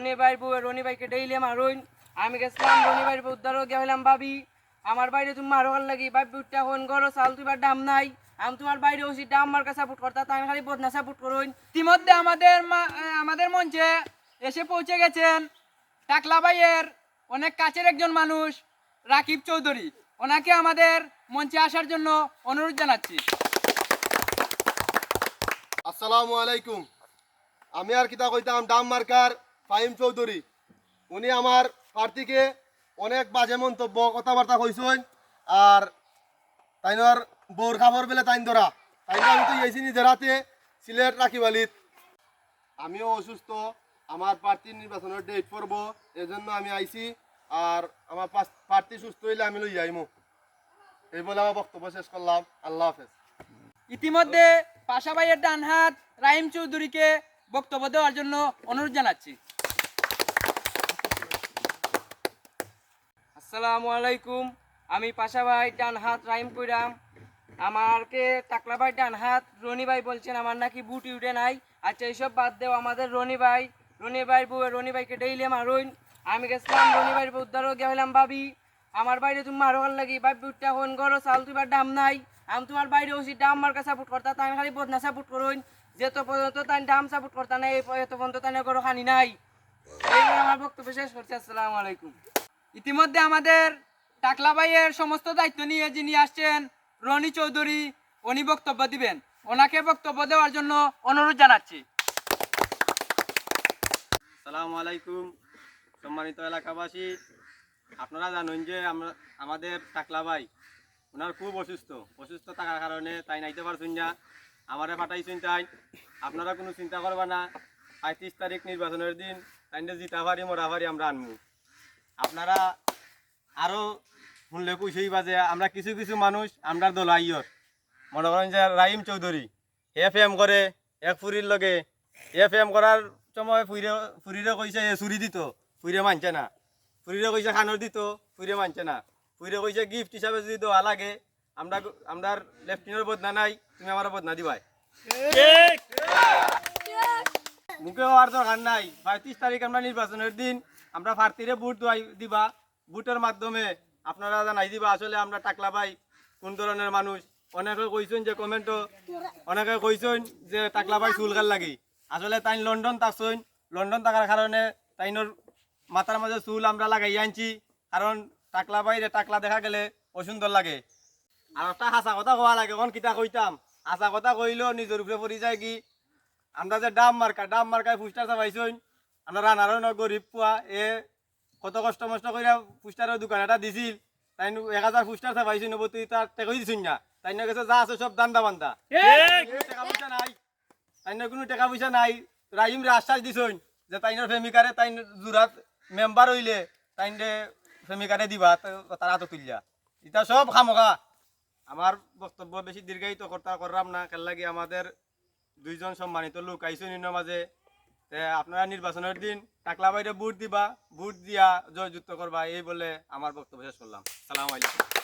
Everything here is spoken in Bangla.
রনি ভাই বউ রনি ভাইকে ডেইলি মারুন। আমি গেছিলাম রনি ভাইয়ের বউ উদ্ধারও গেলাম ভাবি আমার বাইরে তুমি মারো লাগি ভাবি উঠটা হন করো চাল তুইবার দাম নাই আমি তোমার বাইরে ওসি দাম মার্কা সাপোর্ট করতা তাই খালি বদনা সাপোর্ট করুন। ইতিমধ্যে আমাদের মঞ্চে এসে পৌঁছে গেছেন টাকলা ভাইয়ের অনেক কাছের একজন মানুষ রাকিব চৌধুরী। ওনাকে আমাদের মঞ্চে আসার জন্য অনুরোধ জানাচ্ছি। আসসালামু আলাইকুম। আমি আর কিতা কইতাম ডাম মার্কার ফাহিম চৌধুরী। উনি আমার প্রার্থীকে অনেক বাজে মন্তব্য কথাবার্তা কইছেন আর তাইনর বউর খাবার বেলে তাইন ধরা তাই আমি তো ইয়েছি নিজের হাতে সিলেট রাখিবালিত। আমিও অসুস্থ, আমার প্রার্থীর নির্বাচনের ডেট পড়ব, এজন্য আমি আইছি আর আমার প্রার্থী সুস্থ হইলে আমি লই যাইমু। এই বলে আমার বক্তব্য শেষ করলাম। আল্লাহ হাফেজ। ইতিমধ্যে পাশা ভাইয়ের ডান হাত রাহিম চৌধুরীকে বক্তব্য দেওয়ার জন্য অনুরোধ জানাচ্ছি। আসসালামু আলাইকুম। আমি পাশা ভাই ডান হাত রাইম কইরাম। আমারকে টাকলা ভাই ডান হাত রনি ভাই বলছেন আমার নাকি বুটি উঠে নাই। আচ্ছা এইসব বাদ দেও, আমাদের রনি ভাই বউ রনি ভাইকে ডেইলি মারুন। আমি গেছিলাম রনি ভাইয়ের বউ উদ্ধারও গেলাম ভাবি আমার বাইরে তুমি মারো লাগি ভাবি উঠটা হন করো চাল তুইবার দাম নাই আমি তোমার বাইরে ওসি দাম মার্কা সাপোর্ট করতা তাই খালি বদনা সাপোর্ট করুন। যেত পর্যন্ত তাই দাম সাপোর্ট করতা নাই এত পর্যন্ত তাই করো খানি নাই। এইবার আমার বক্তব্য শেষ করছি। আসসালামু আলাইকুম। ইতিমধ্যে আমাদের টাকলা ভাইয়ের সমস্ত দায়িত্ব নিয়ে যিনি আসছেন রনি চৌধুরী, উনি বক্তব্য দিবেন। ওনাকে বক্তব্য দেওয়ার জন্য অনুরোধ জানাচ্ছি। আসসালামু আলাইকুম সম্মানিত এলাকাবাসী। আপনারা জানেন যে আমাদের টাকলা ভাই ওনার খুব অসুস্থ থাকার কারণে তাই নাইতে পারছেন না, আমারে পাঠাইছেন। তাই আপনারা কোনো চিন্তা করবা না, ৩৫ তারিখ নির্বাচনের দিন তাই জিতা ভারি মরা ভারি আমরা আনবো। আপনারা আরও শুনলে কুইসই বাজে আমরা কিছু কিছু মানুষ আমরা দলাইয়র মনে করেন যে রাহিম চৌধুরী FM করে এক ফুরির লগে FM করার সময় ফুরিরে কইছে চুরি দিত, ফুরিরে মানছে না। ফুরিরে কইছে খানোর দিত, ফুরিরে মানছে না। ফুরিরে কইছে গিফট হিসাবে যদি দেওয়া লাগে আমরা লেফটিনের বদনা নাই, তুমি আমার বদনা দিবাই। মুখে হওয়ার দরকার নাই। ৩৫ তারিখ আমরা নির্বাচনের দিন আমরা প্রার্থীরে ভোট দিবা, ভোটের মাধ্যমে আপনারা জানাই দিবা আসলে আমরা টাকলা ভাই কোন ধরনের মানুষ। অনেকে কইছেন যে কমেন্টও অনেকে কইছেন যে টাকলা ভাই চুলকার লাগি, আসলে তাই লন্ডন থাকছেন। লন্ডন থাকার কারণে তাইনোর মাথার মাঝে চুল আমরা লাগাই আনছি, কারণ টাকলা বাইরে টাকলা দেখা গেলে অসুন্দর লাগে। আর একটা হাসা কথা কোয়া লাগে, কোন কিতা কইতাম হাসা কথা কইলেও নিজের উপরে পড়ি যায় কি। আমরা যে ডাম মার্কায় ফুস্টার চাপাইছেন, আমরা রানারও গরিব পুয়া এ কত কষ্ট মষ্ট করে ফুস্টারের দোকান এটা দিছিল, তাই 1000 ফুস্টার চাপাইছেন তুই তার টেকই দিছুন না। তাই না গেছে যা আছে সব দান্দা বান্দা, টাকা পয়সা নাই। তাই না কোনো টাকা পয়সা নাই। রাহিমরে আশ্বাস দিছুন যে তাইনের প্রেমিকারে তাই জুরাত মেম্বার হইলে তাই প্রেমিকারে দিবা, তারা হাতে তুলিয়া। এটা সব খামোখা। আমার বক্তব্য বেশি দীর্ঘায়িত করলাম না, কেন লাগে আমাদের দুইজন সম্মানিত লোক আইসুন মাঝে। আপনারা নির্বাচনের দিন টাকলা বাইরে ভোট দিবা, ভোট দিয়া জয়যুক্ত করবা, এই বলে আমার বক্তব্য শেষ করলাম। সালাম আলাইকুম।